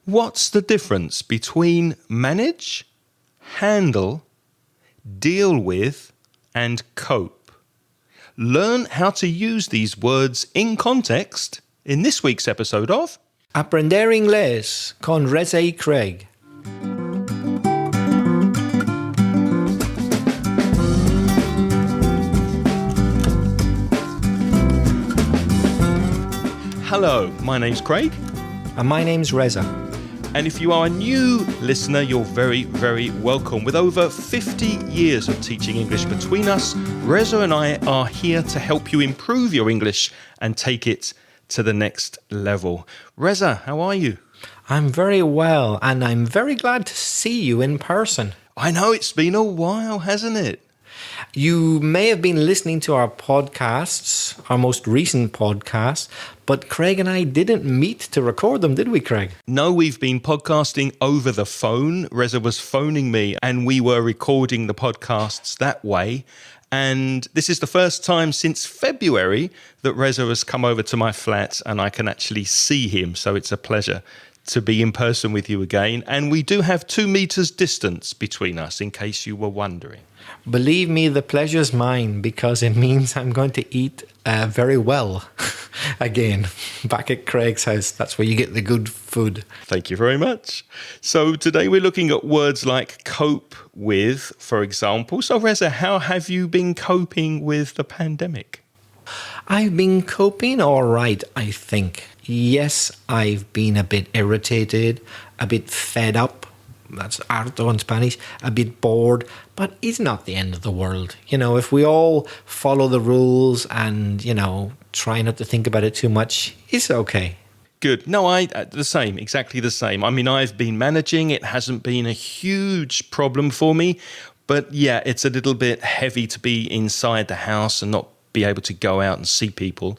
What's the difference between manage, handle, deal with, and cope? Learn how to use these words in context in this week's episode of Aprender Inglés con Reza y Craig. Hello, my name's Craig. And my name's Reza. And if you are a new listener, you're very, very welcome. With over 50 years of teaching English between us, Reza and I are here to help you improve your English and take it to the next level. Reza, how are you? I'm very well, and I'm very glad to see you in person. I know it's been a while, hasn't it? You may have been listening to our podcasts, our most recent podcast, but Craig and I didn't meet to record them, did we, Craig? No, we've been podcasting over the phone. Reza was phoning me and we were recording the podcasts that way. And this is the first time since February that Reza has come over to my flat and I can actually see him. So it's a pleasure to be in person with you again. And we do have 2 meters distance between us, in case you were wondering. Believe me, the pleasure's mine, because it means I'm going to eat very well again back at Craig's house. That's where you get the good food. Thank you very much. So today we're looking at words like cope with, for example. So Reza, how have you been coping with the pandemic? I've been coping all right, I think. Yes, I've been a bit irritated, a bit fed up. That's harto in Spanish, a bit bored, but it's not the end of the world. You know, if we all follow the rules and, try not to think about it too much, it's okay. Good. No, exactly the same. I mean, I've been managing. It hasn't been a huge problem for me, but yeah, it's a little bit heavy to be inside the house and not be able to go out and see people.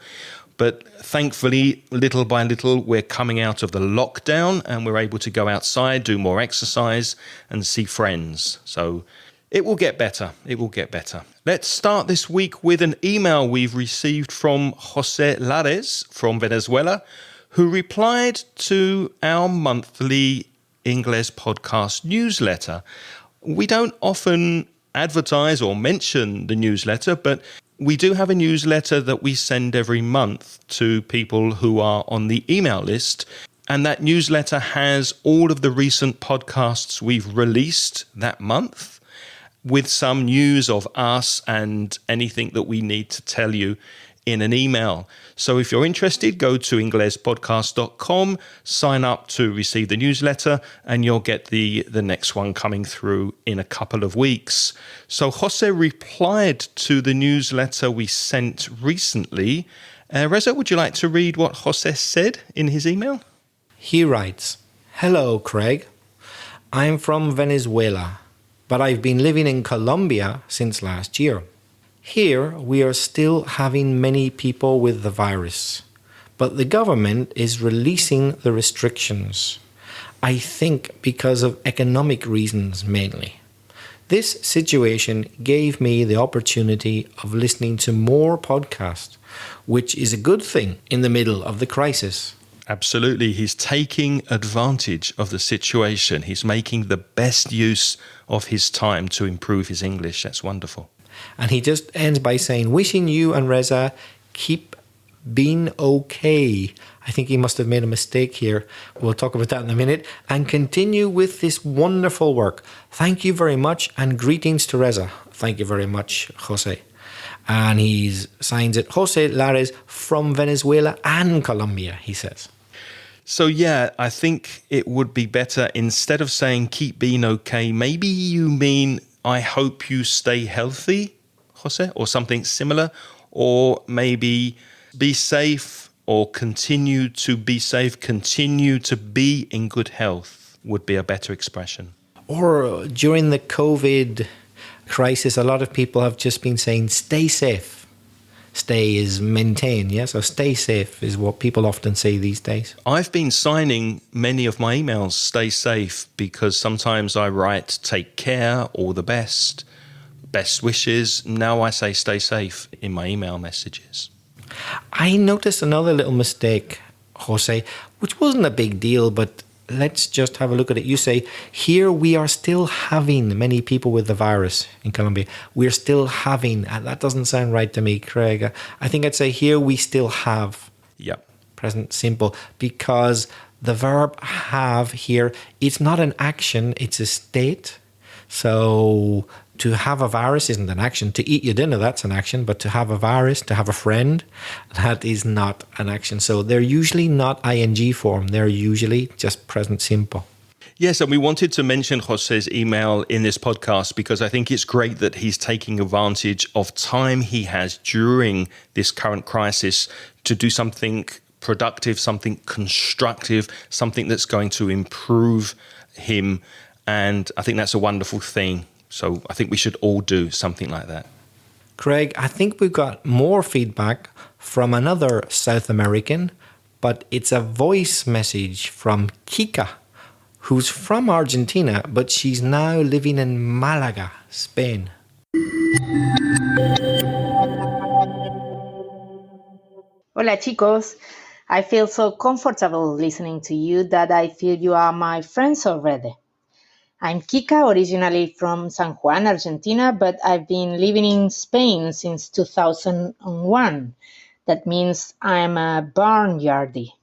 But thankfully, little by little, we're coming out of the lockdown and we're able to go outside, do more exercise and see friends. So it will get better. It will get better. Let's start this week with an email we've received from Jose Lares from Venezuela, who replied to our monthly English podcast newsletter. We don't often advertise or mention the newsletter, but we do have a newsletter that we send every month to people who are on the email list. And that newsletter has all of the recent podcasts we've released that month with some news of us and anything that we need to tell you in an email. So if you're interested, go to inglespodcast.com, sign up to receive the newsletter, and you'll get the next one coming through in a couple of weeks. So Jose replied to the newsletter we sent recently. Reza, would you like to read what Jose said in his email? He writes, "Hello, Craig. I'm from Venezuela, but I've been living in Colombia since last year. Here, we are still having many people with the virus, but the government is releasing the restrictions. I think because of economic reasons mainly. This situation gave me the opportunity of listening to more podcasts, which is a good thing in the middle of the crisis." Absolutely. He's taking advantage of the situation. He's making the best use of his time to improve his English. That's wonderful. And he just ends by saying, "Wishing you and Reza keep being okay." I think he must have made a mistake here. We'll talk about that in a minute. "And continue with this wonderful work. Thank you very much, and greetings to Reza." Thank you very much, Jose. And he signs it, Jose Lares from Venezuela and Colombia, he says. So yeah, I think it would be better, instead of saying keep being okay, maybe you mean I hope you stay healthy, Jose, or something similar, or maybe be safe or continue to be safe, continue to be in good health would be a better expression. Or during the COVID crisis, a lot of people have just been saying stay safe. Stay is maintain, yeah? So stay safe is what people often say these days. I've been signing many of my emails stay safe because sometimes I write take care, all the best wishes. Now I say stay safe in my email messages. I noticed another little mistake, Jose, which wasn't a big deal, but let's just have a look at it. You say, here we are still having many people with the virus in Colombia. We're still having, that doesn't sound right to me, Craig. I think I'd say here we still have. Yeah. Present simple, because the verb have here, it's not an action, it's a state. So to have a virus isn't an action. To eat your dinner, that's an action. But to have a virus, to have a friend, that is not an action. So they're usually not ing form. They're usually just present simple. Yes, and we wanted to mention Jose's email in this podcast because I think it's great that he's taking advantage of time he has during this current crisis to do something productive, something constructive, something that's going to improve him. And I think that's a wonderful thing. So I think we should all do something like that. Craig, I think we've got more feedback from another South American, but it's a voice message from Kika, who's from Argentina, but she's now living in Malaga, Spain. Hola chicos, I feel so comfortable listening to you that I feel you are my friends already. I'm Kika, originally from San Juan, Argentina, but I've been living in Spain since 2001. That means I'm a barnyardie.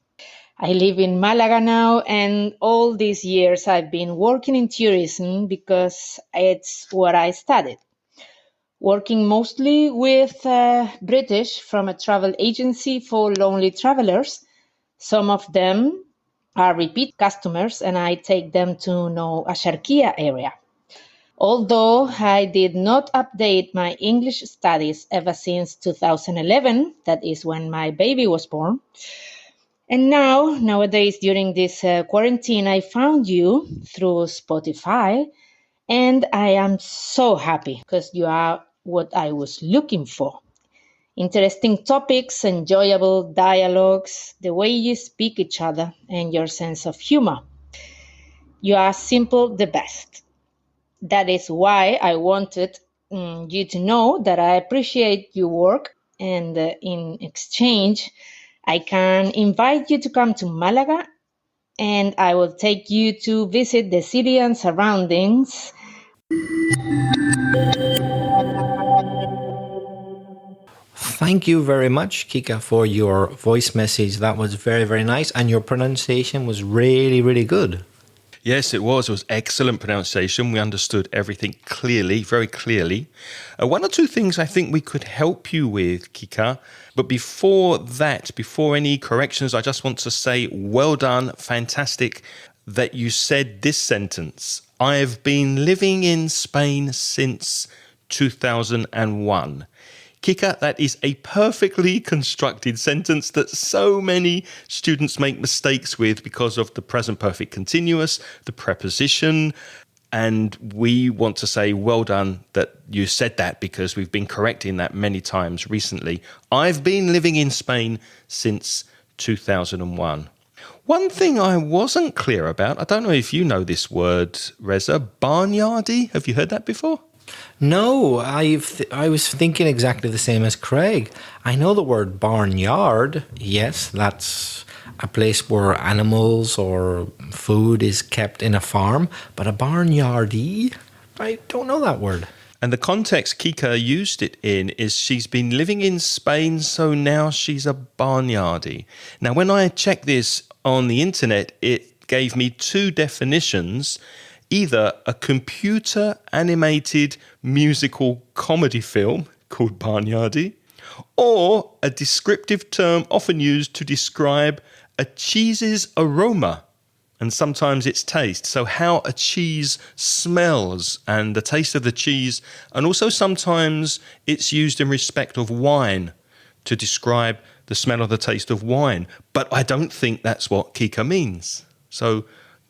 I live in Malaga now, and all these years I've been working in tourism because it's what I studied. Working mostly with British from a travel agency for lonely travelers. Some of them are repeat customers, and I take them to know Asharkia area. Although I did not update my English studies ever since 2011, that is when my baby was born. And nowadays, during this quarantine, I found you through Spotify, and I am so happy because you are what I was looking for. Interesting topics, enjoyable dialogues, the way you speak each other, and your sense of humor. You are simple the best. That is why I wanted you to know that I appreciate your work, and in exchange, I can invite you to come to Malaga, and I will take you to visit the city and surroundings. Thank you very much, Kika, for your voice message. That was very, very nice. And your pronunciation was really, really good. Yes, it was. It was excellent pronunciation. We understood everything clearly, very clearly. One or two things I think we could help you with, Kika. But before that, before any corrections, I just want to say well done, fantastic that you said this sentence. I've been living in Spain since 2001. Kika, that is a perfectly constructed sentence that so many students make mistakes with because of the present perfect continuous, the preposition, and we want to say well done that you said that because we've been correcting that many times recently. I've been living in Spain since 2001. One thing I wasn't clear about, I don't know if you know this word, Reza, barnyardie. Have you heard that before? No, I was thinking exactly the same as Craig. I know the word barnyard. Yes, that's a place where animals or food is kept in a farm. But a barnyardie, I don't know that word. And the context Kika used it in is she's been living in Spain, so now she's a barnyardie. Now, when I checked this on the internet, it gave me two definitions. Either a computer-animated musical comedy film called Barnyardie, or a descriptive term often used to describe a cheese's aroma and sometimes its taste. So how a cheese smells and the taste of the cheese, and also sometimes it's used in respect of wine to describe the smell or the taste of wine. But I don't think that's what Kika means. So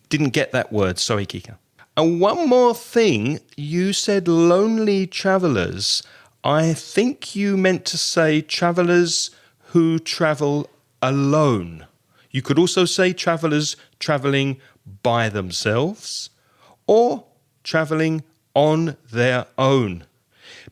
didn't get that word. Sorry, Kika. And one more thing, you said lonely travellers. I think you meant to say travellers who travel alone. You could also say travellers travelling by themselves or travelling on their own.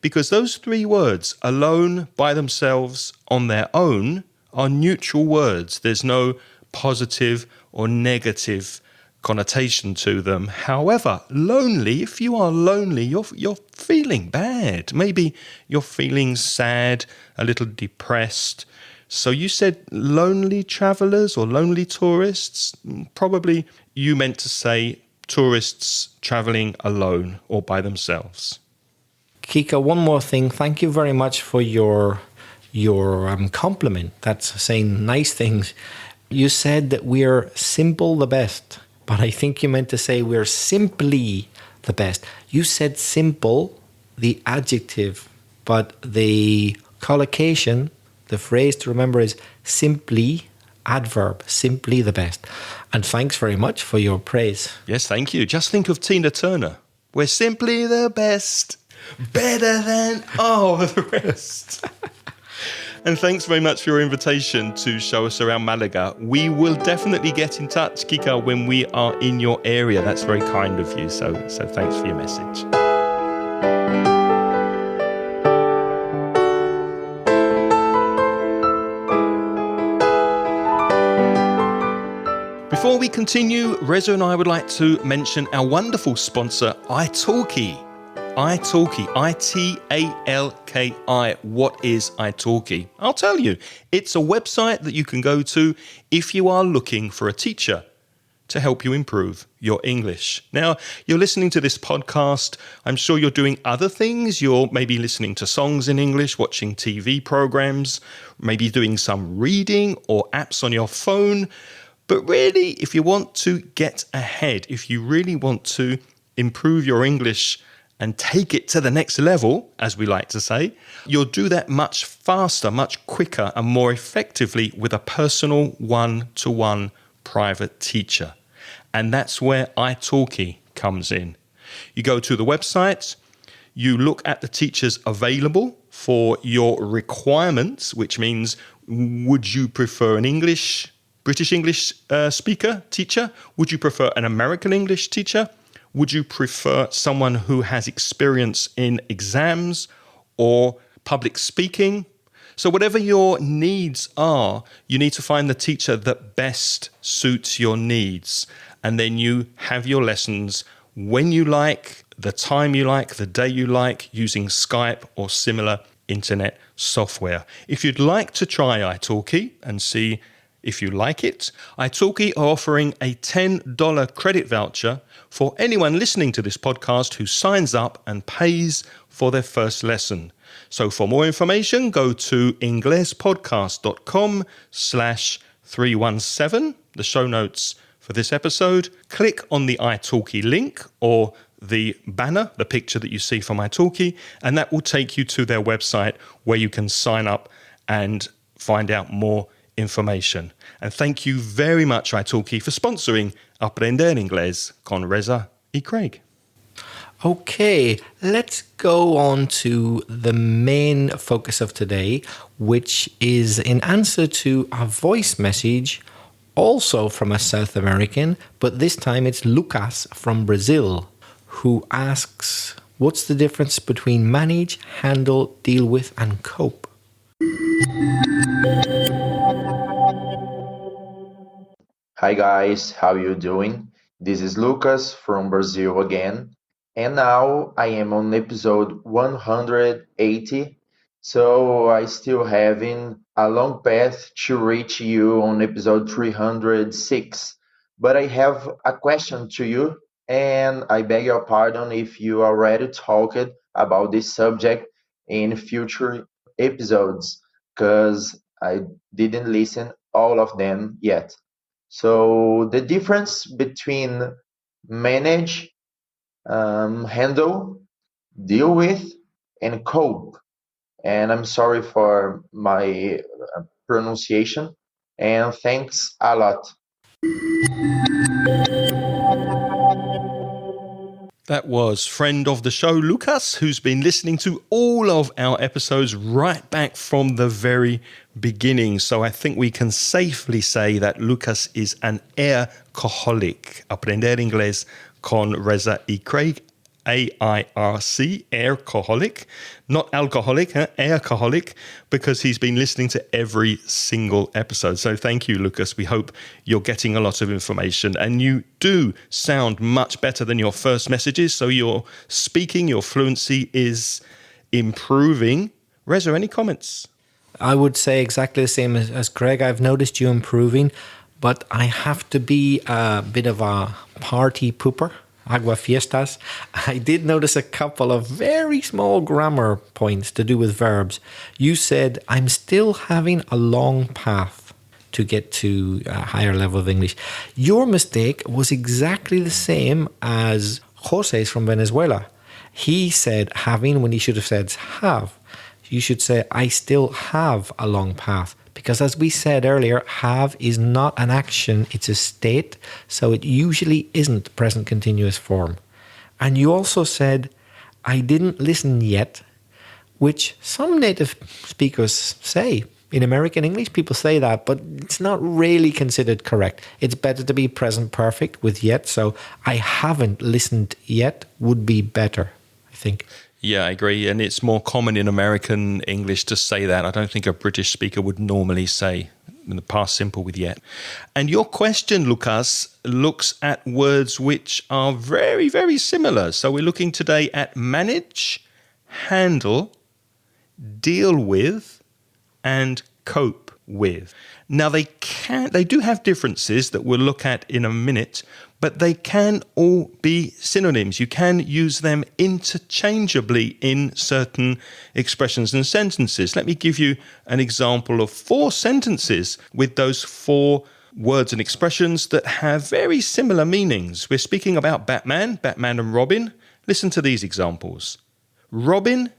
Because those three words, alone, by themselves, on their own, are neutral words. There's no positive or negative connotation to them. However, lonely, if you are lonely, you're feeling bad. Maybe you're feeling sad, a little depressed. So you said lonely travelers or lonely tourists. Probably you meant to say tourists traveling alone or by themselves. Kika, one more thing. Thank you very much for your compliment. That's saying nice things. You said that we're simple the best, but I think you meant to say we're simply the best. You said simple, the adjective, but the collocation, the phrase to remember is simply, adverb, simply the best. And thanks very much for your praise. Yes, thank you. Just think of Tina Turner. We're simply the best, better than all the rest. And thanks very much for your invitation to show us around Malaga. We will definitely get in touch, Kika, when we are in your area. That's very kind of you. So thanks for your message. Before we continue, Reza and I would like to mention our wonderful sponsor, italki. italki, I-T-A-L-K-I. What is italki? I'll tell you. It's a website that you can go to if you are looking for a teacher to help you improve your English. Now, you're listening to this podcast. I'm sure you're doing other things. You're maybe listening to songs in English, watching TV programs, maybe doing some reading or apps on your phone. But really, if you want to get ahead, if you really want to improve your English and take it to the next level, as we like to say, you'll do that much faster, much quicker and more effectively with a personal one-to-one private teacher. And that's where italki comes in. You go to the website, you look at the teachers available for your requirements, which means would you prefer an British English speaker teacher? Would you prefer an American English teacher? Would you prefer someone who has experience in exams or public speaking? So whatever your needs are, you need to find the teacher that best suits your needs. And then you have your lessons when you like, the time you like, the day you like, using Skype or similar internet software. If you'd like to try italki and see if you like it, italki are offering a $10 credit voucher for anyone listening to this podcast who signs up and pays for their first lesson. So for more information, go to inglespodcast.com/317, the show notes for this episode. Click on the italki link or the banner, the picture that you see from italki, and that will take you to their website where you can sign up and find out more information. And thank you very much, italki, for sponsoring Aprender Inglés con Reza y Craig. Okay, let's go on to the main focus of today, which is in answer to a voice message, also from a South American, but this time it's Lucas from Brazil, who asks, what's the difference between manage, handle, deal with, and cope? Hi guys, how you doing? This is Lucas from Brazil again, and now I am on episode 180, so I still having a long path to reach you on episode 306. But I have a question to you, and I beg your pardon if you already talked about this subject in future episodes, because I didn't listen all of them yet. So the difference between manage, handle, deal with, and cope. And I'm sorry for my pronunciation. And thanks a lot. That was friend of the show, Lucas, who's been listening to all of our episodes right back from the very beginning. So I think we can safely say that Lucas is an AIRCaholic. Aprender Inglés con Reza y Craig AIRC, alcoholic, not alcoholic, alcoholic, because he's been listening to every single episode. So thank you, Lucas. We hope you're getting a lot of information, and you do sound much better than your first messages. So your speaking, your fluency is improving. Reza, any comments? I would say exactly the same as Craig. I've noticed you improving, but I have to be a bit of a party pooper. Agua fiestas. I did notice a couple of very small grammar points to do with verbs. You said, I'm still having a long path to get to a higher level of English. Your mistake was exactly the same as Jose's from Venezuela. He said having when he should have said have. You should say, I still have a long path. Because as we said earlier, have is not an action, it's a state, so it usually isn't present continuous form. And you also said, I didn't listen yet, which some native speakers say. In American English, people say that, but it's not really considered correct. It's better to be present perfect with yet, so I haven't listened yet would be better, I think. Yeah, I agree. And it's more common in American English to say that. I don't think a British speaker would normally say in the past simple with yet. And your question, Lucas, looks at words which are very, very similar. So we're looking today at manage, handle, deal with, and cope with. Now, they do have differences that we'll look at in a minute, but they can all be synonyms. You can use them interchangeably in certain expressions and sentences. Let me give you an example of 4 sentences with those 4 words and expressions that have very similar meanings. We're speaking about Batman and Robin. Listen to these examples. Robin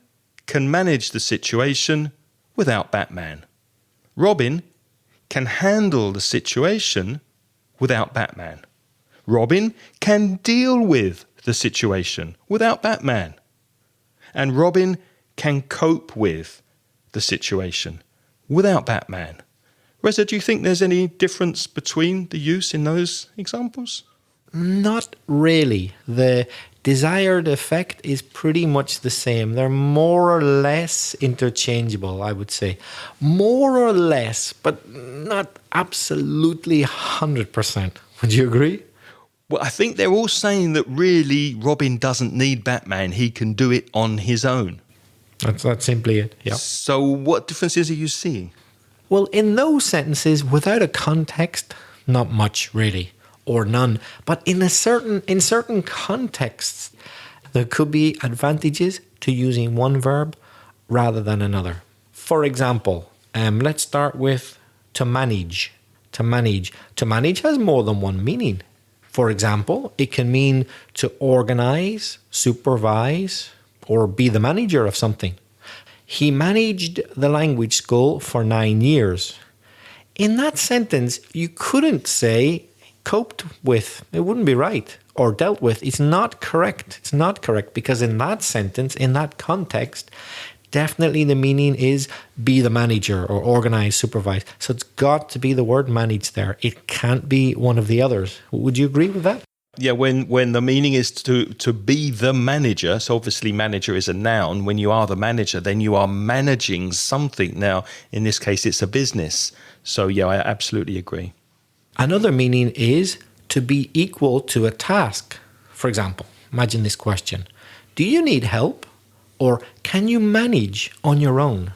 can manage the situation without Batman. Robin can handle the situation without Batman. Robin can deal with the situation without Batman. And Robin can cope with the situation without Batman. Reza, do you think there's any difference between the use in those examples? Not really. The desired effect is pretty much the same. They're more or less interchangeable, I would say. More or less, but not absolutely 100%. Would you agree? Well, I think they're all saying that really Robin doesn't need Batman. He can do it on his own. That's simply it, yeah. So what differences are you seeing? Well, in those sentences, without a context, not much really, or none. But in certain contexts, there could be advantages to using one verb rather than another. For example, let's start with to manage. To manage. To manage has more than one meaning. For example, it can mean to organize, supervise, or be the manager of something. He managed the language school for 9 years. In that sentence, you couldn't say coped with. It wouldn't be right. Or dealt with. It's not correct. It's not correct because in that sentence, in that context, definitely the meaning is be the manager or organize, supervise. So it's got to be the word manage there. It can't be one of the others. Would you agree with that? Yeah, when the meaning is to be the manager, so obviously manager is a noun. When you are the manager, then you are managing something. Now, in this case, it's a business. So yeah, I absolutely agree. Another meaning is to be equal to a task. For example, imagine this question. Do you need help? Or can you manage on your own?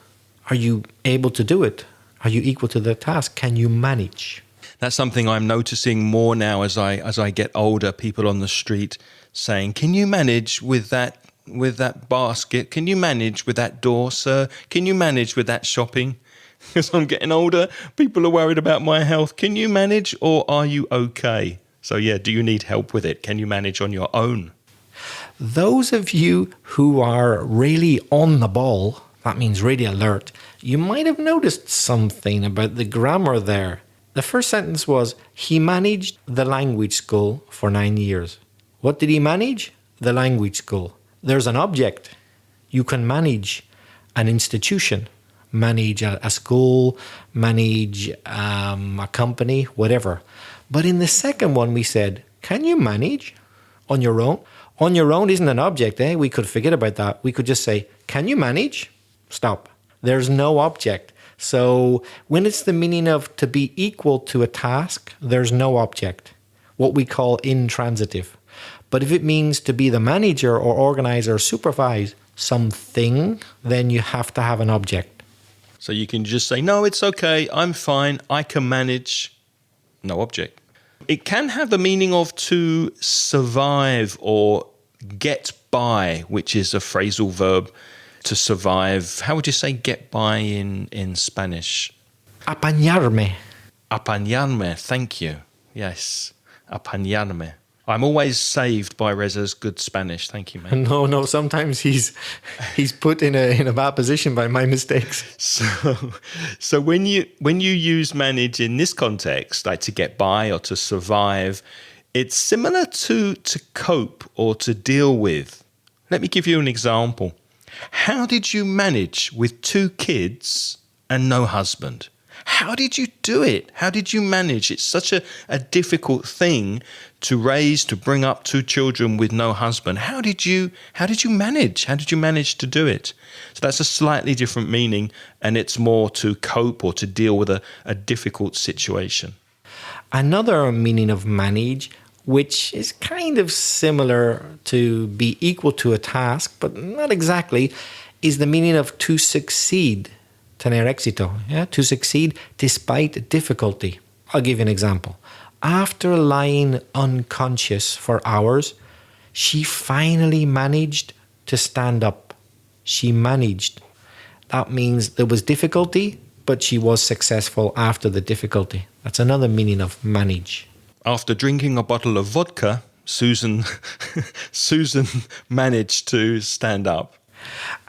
Are you able to do it? Are you equal to the task? Can you manage? That's something I'm noticing more now as I get older. People on the street saying, "Can you manage with that basket? Can you manage with that door, sir? Can you manage with that shopping?" As I'm getting older, people are worried about my health. Can you manage, or are you okay? So yeah, do you need help with it? Can you manage on your own? Those of you who are really on the ball, that means really alert, you might have noticed something about the grammar there. The first sentence was, he managed the language school for 9 years. What did he manage? The language school. There's an object. You can manage an institution, manage a school, manage a company, whatever. But in the second one, we said, can you manage on your own? On your own isn't an object, eh? We could forget about that. We could just say, can you manage? Stop. There's no object. So when it's the meaning of to be equal to a task, there's no object, what we call intransitive. But if it means to be the manager or organizer or supervise something, then you have to have an object. So you can just say, no, it's okay, I'm fine, I can manage. No object. It can have the meaning of to survive or get by, which is a phrasal verb. To survive. How would you say get by in Spanish? Apañarme. Apañarme. Thank you. Yes. Apañarme. I'm always saved by Reza's good Spanish. Thank you, man. No. Sometimes he's put in a bad position by my mistakes. So when you use manage in this context, like to get by or to survive, it's similar to cope or to deal with. Let me give you an example. How did you manage with 2 kids and no husband? How did you do it? How did you manage? It's such a difficult thing to raise, to bring up 2 children with no husband. How did you manage? How did you manage to do it? So that's a slightly different meaning, and it's more to cope or to deal with a difficult situation. Another meaning of manage, which is kind of similar to be equal to a task, but not exactly, is the meaning of to succeed, tener éxito, to succeed despite difficulty. I'll give you an example. After lying unconscious for hours, she finally managed to stand up. She managed. That means there was difficulty, but she was successful after the difficulty. That's another meaning of manage. After drinking a bottle of vodka, Susan managed to stand up.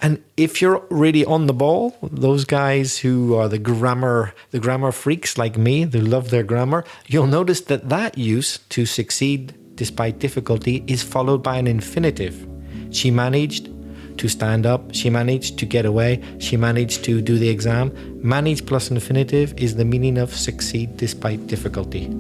And if you're really on the ball, those guys who are the grammar freaks like me, they love their grammar, you'll notice that use, to succeed despite difficulty, is followed by an infinitive. She managed to stand up, she managed to get away, she managed to do the exam. Manage plus infinitive is the meaning of succeed despite difficulty.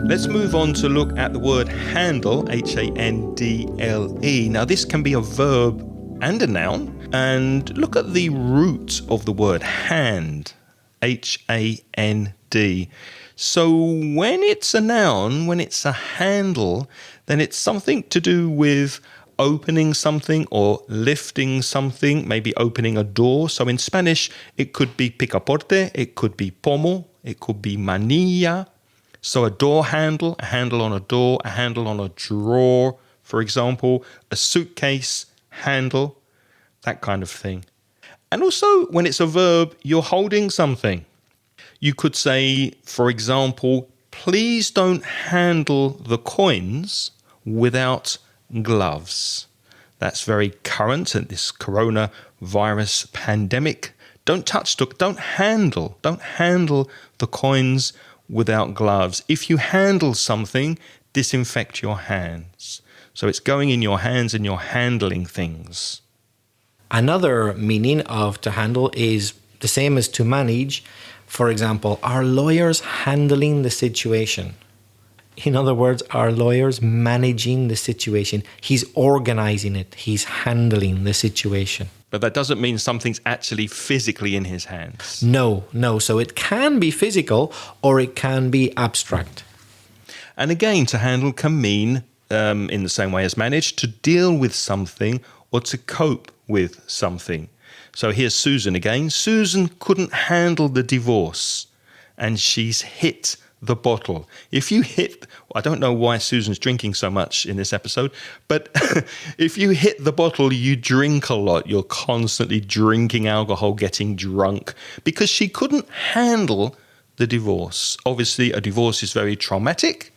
Let's move on to look at the word handle, Handle. Now, this can be a verb and a noun. And look at the root of the word hand, Hand. So when it's a noun, when it's a handle, then it's something to do with opening something or lifting something, maybe opening a door. So in Spanish, it could be picaporte, it could be pomo, it could be manilla. So a door handle, a handle on a door, a handle on a drawer, for example, a suitcase handle, that kind of thing. And also, when it's a verb, you're holding something. You could say, for example, please don't handle the coins without gloves. That's very current in this coronavirus pandemic. Don't handle the coins without gloves. If you handle something, disinfect your hands. So it's going in your hands and you're handling things. Another meaning of to handle is the same as to manage. For example, are lawyers handling the situation? In other words, are lawyers managing the situation? He's organizing it. He's handling the situation. But that doesn't mean something's actually physically in his hands. No. So it can be physical or it can be abstract. And again, to handle can mean, in the same way as manage, to deal with something or to cope with something. So here's Susan again. Susan couldn't handle the divorce and she's hit the bottle. If you hit, I don't know why Susan's drinking so much in this episode, but if you hit the bottle, you drink a lot. You're constantly drinking alcohol, getting drunk, because she couldn't handle the divorce. Obviously, a divorce is very traumatic,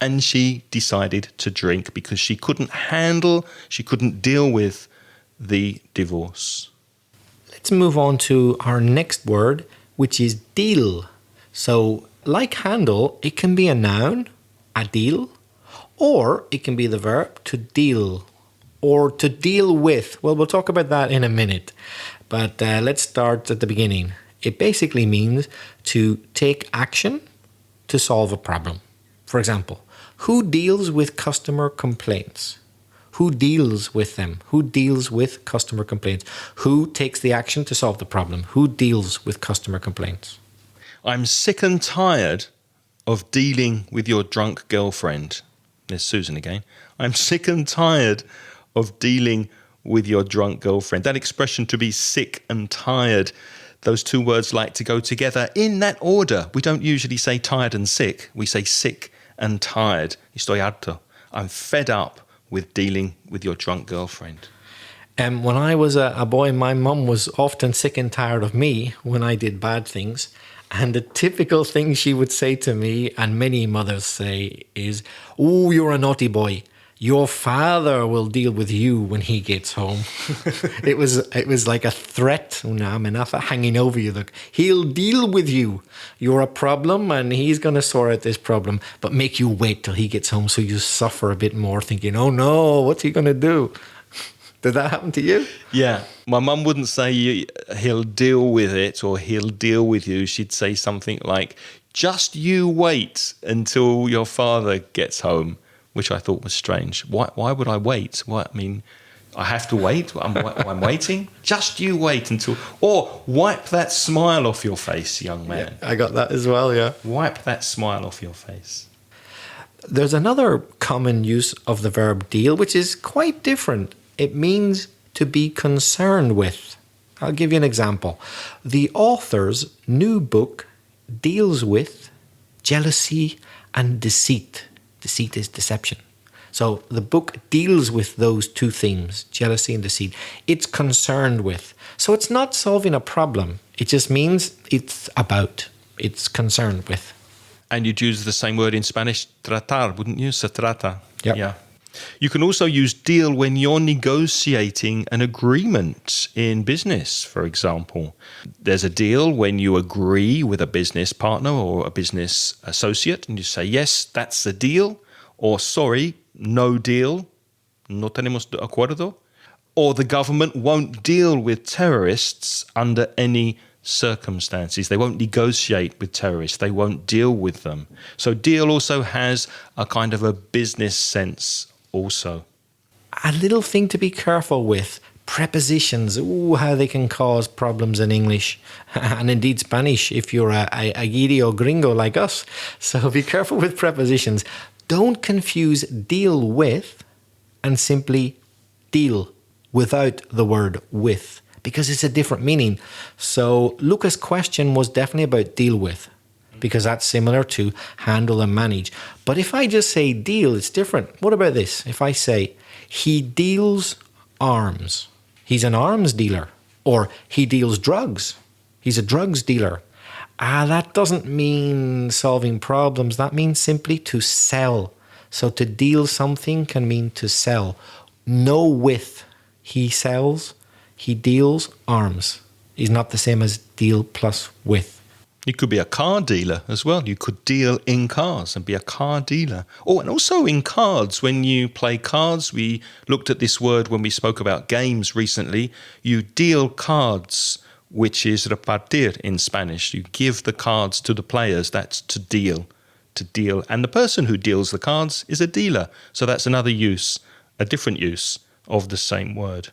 and she decided to drink because she couldn't deal with the divorce. Let's move on to our next word, which is deal. So, like handle, it can be a noun, a deal, or it can be the verb to deal or to deal with. Well, we'll talk about that in a minute. But let's start at the beginning. It basically means to take action to solve a problem. For example, who deals with customer complaints? Who deals with them? Who deals with customer complaints? Who takes the action to solve the problem? Who deals with customer complaints? I'm sick and tired of dealing with your drunk girlfriend. There's Susan again. I'm sick and tired of dealing with your drunk girlfriend. That expression, to be sick and tired, those two words like to go together in that order. We don't usually say tired and sick. We say sick and tired. Estoy harto. I'm fed up with dealing with your drunk girlfriend. When I was a boy, my mum was often sick and tired of me when I did bad things. And the typical thing she would say to me, and many mothers say, is, "Oh, you're a naughty boy. Your father will deal with you when he gets home." It was like a threat, una amenaza, hanging over you. Look, he'll deal with you. You're a problem and he's going to sort out this problem, but make you wait till he gets home so you suffer a bit more thinking, oh no, what's he going to do? Did that happen to you? Yeah. My mum wouldn't say he'll deal with it or he'll deal with you. She'd say something like, just you wait until your father gets home, which I thought was strange. Why would I wait? What, I mean, I have to wait? I'm waiting? Just you wait until... Or wipe that smile off your face, young man. Yeah, I got that as well, yeah. Wipe that smile off your face. There's another common use of the verb deal, which is quite different. It means to be concerned with. I'll give you an example. The author's new book deals with jealousy and deceit. Deceit is deception. So the book deals with those two themes, jealousy and deceit. It's concerned with. So it's not solving a problem. It just means it's it's concerned with. And you'd use the same word in Spanish, tratar, wouldn't you? Se trata. Yep. Yeah. You can also use deal when you're negotiating an agreement in business, for example. There's a deal when you agree with a business partner or a business associate and you say, yes, that's a deal, or sorry, no deal, no tenemos acuerdo. Or the government won't deal with terrorists under any circumstances. They won't negotiate with terrorists. They won't deal with them. So deal also has a kind of a business sense also. A little thing to be careful with, prepositions. Ooh, how they can cause problems in English and indeed Spanish if you're a guiri or gringo like us. So be careful with prepositions. Don't confuse deal with and simply deal without the word with, because it's a different meaning. So Luca's question was definitely about deal with, because that's similar to handle and manage. But if I just say deal, it's different. What about this? If I say, he deals arms, he's an arms dealer. Or he deals drugs, he's a drugs dealer. That doesn't mean solving problems. That means simply to sell. So to deal something can mean to sell. No with. He sells, he deals arms. Is not the same as deal plus with. You could be a car dealer as well. You could deal in cars and be a car dealer. Oh, and also in cards, when you play cards, we looked at this word when we spoke about games recently. You deal cards, which is repartir in Spanish. You give the cards to the players. That's to deal. And the person who deals the cards is a dealer. So that's another use, a different use of the same word.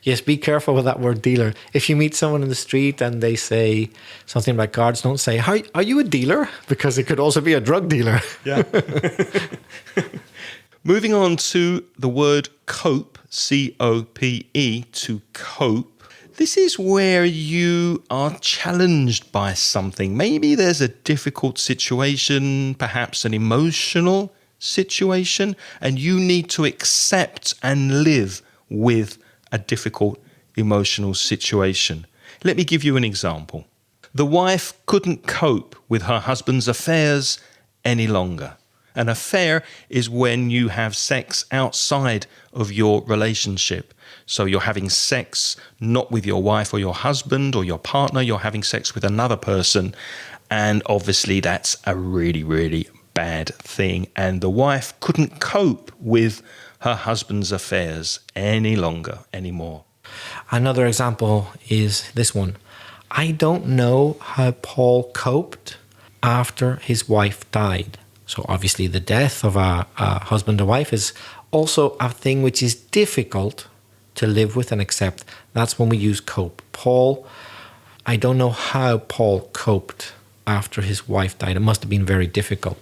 Yes, be careful with that word dealer. If you meet someone in the street and they say something about cards, don't say, are you a dealer? Because it could also be a drug dealer. Yeah. Moving on to the word cope, C-O-P-E, to cope. This is where you are challenged by something. Maybe there's a difficult situation, perhaps an emotional situation, and you need to accept and live with a difficult emotional situation. Let me give you an example. The wife couldn't cope with her husband's affairs any longer. An affair is when you have sex outside of your relationship. So you're having sex not with your wife or your husband or your partner, you're having sex with another person. And obviously that's a really, really bad thing. And the wife couldn't cope with her husband's affairs any longer, anymore. Another example is this one. I don't know how Paul coped after his wife died. So obviously the death of a husband or wife is also a thing which is difficult to live with and accept. That's when we use cope. I don't know how Paul coped after his wife died. It must have been very difficult.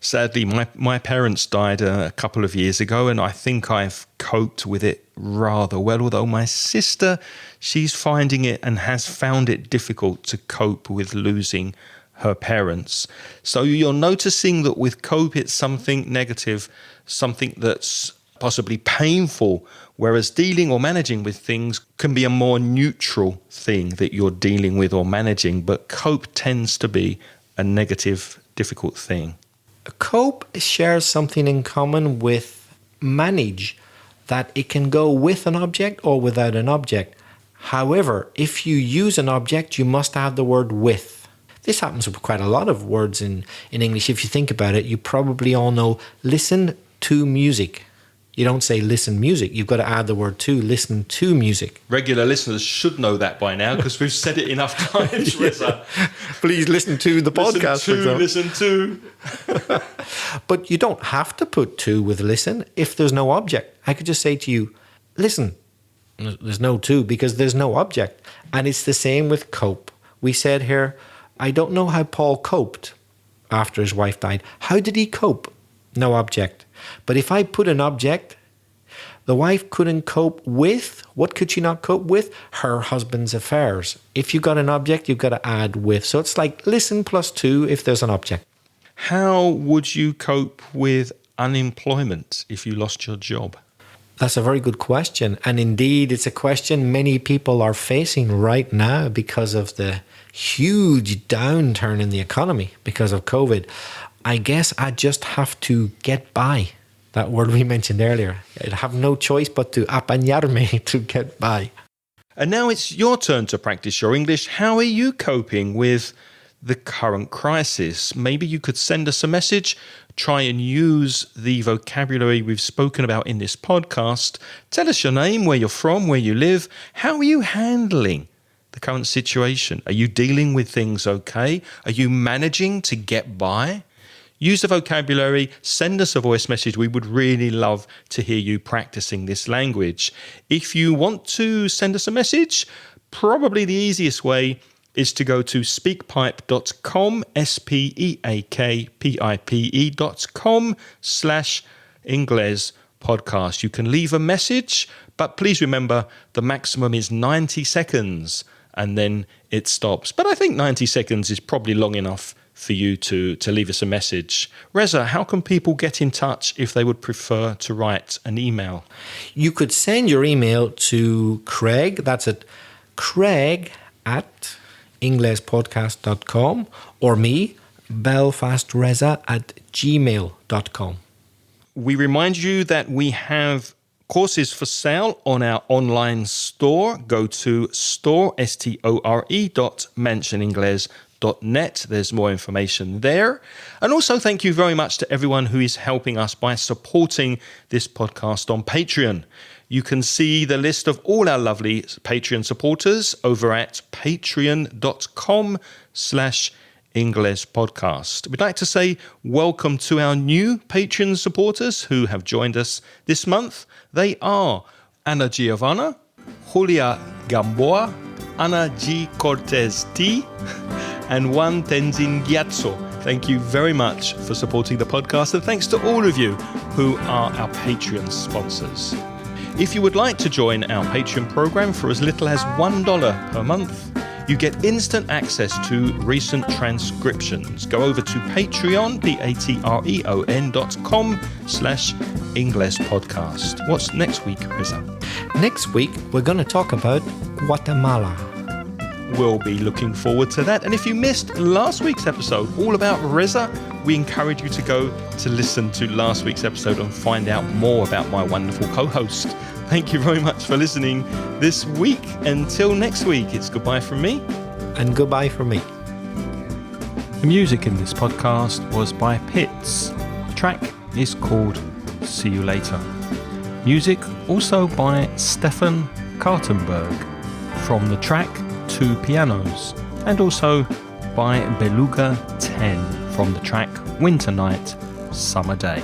Sadly, my parents died a couple of years ago, and I think I've coped with it rather well, although my sister, she's finding it and has found it difficult to cope with losing her parents. So you're noticing that with cope, it's something negative, something that's possibly painful, whereas dealing or managing with things can be a more neutral thing that you're dealing with or managing, but cope tends to be a negative, difficult thing. Cope shares something in common with manage, that it can go with an object or without an object. However, if you use an object, you must have the word with. This happens with quite a lot of words in English. If you think about it, you probably all know listen to music. You don't say listen music. You've got to add the word to, listen to music. Regular listeners should know that by now because we've said it enough times, Reza. Please listen to the podcast. Listen to. But you don't have to put to with listen if there's no object. I could just say to you, listen. There's no to because there's no object. And it's the same with cope. We said here, I don't know how Paul coped after his wife died. How did he cope? No object. But if I put an object, the wife couldn't cope with, what could she not cope with? Her husband's affairs. If you got an object, you've got to add with. So it's like listen plus to if there's an object. How would you cope with unemployment if you lost your job? That's a very good question. And indeed, it's a question many people are facing right now because of the huge downturn in the economy because of COVID. I guess I just have to get by. That word we mentioned earlier. I'd have no choice but to apañarme to get by. And now it's your turn to practice your English. How are you coping with the current crisis? Maybe you could send us a message, try and use the vocabulary we've spoken about in this podcast. Tell us your name, where you're from, where you live. How are you handling the current situation? Are you dealing with things okay? Are you managing to get by? Use the vocabulary, send us a voice message. We would really love to hear you practicing this language. If you want to send us a message, probably the easiest way is to go to speakpipe.com, speakpipe.com/Ingles podcast. You can leave a message, but please remember the maximum is 90 seconds and then it stops. But I think 90 seconds is probably long enough for you to leave us a message. Reza, how can people get in touch if they would prefer to write an email? You could send your email to Craig. That's at craig@inglespodcast.com or me, belfastreza@gmail.com. We remind you that we have courses for sale on our online store. Go to store.mentioningles.net. There's more information there. And also thank you very much to everyone who is helping us by supporting this podcast on Patreon. You can see the list of all our lovely Patreon supporters over at patreon.com/Ingles podcast. We'd like to say welcome to our new Patreon supporters who have joined us this month. They are Ana Giovanna, Julia Gamboa, Ana G. Cortez T, and Juan Tenzin Gyatso. Thank you very much for supporting the podcast, and thanks to all of you who are our Patreon sponsors. If you would like to join our Patreon program for as little as $1 per month, you get instant access to recent transcriptions. Go over to Patreon, patreon.com/Ingles podcast. What's next week, Reza? Next week, we're going to talk about Guatemala. We'll be looking forward to that. And if you missed last week's episode, all about Reza, we encourage you to go to listen to last week's episode and find out more about my wonderful co-host. Thank you very much for listening this week. Until next week, it's goodbye from me. And goodbye from me. The music in this podcast was by Pitts. The track is called See You Later. Music also by Stefan Kartenberg from the track Two Pianos, and also by Beluga 10 from the track Winter Night, Summer Day.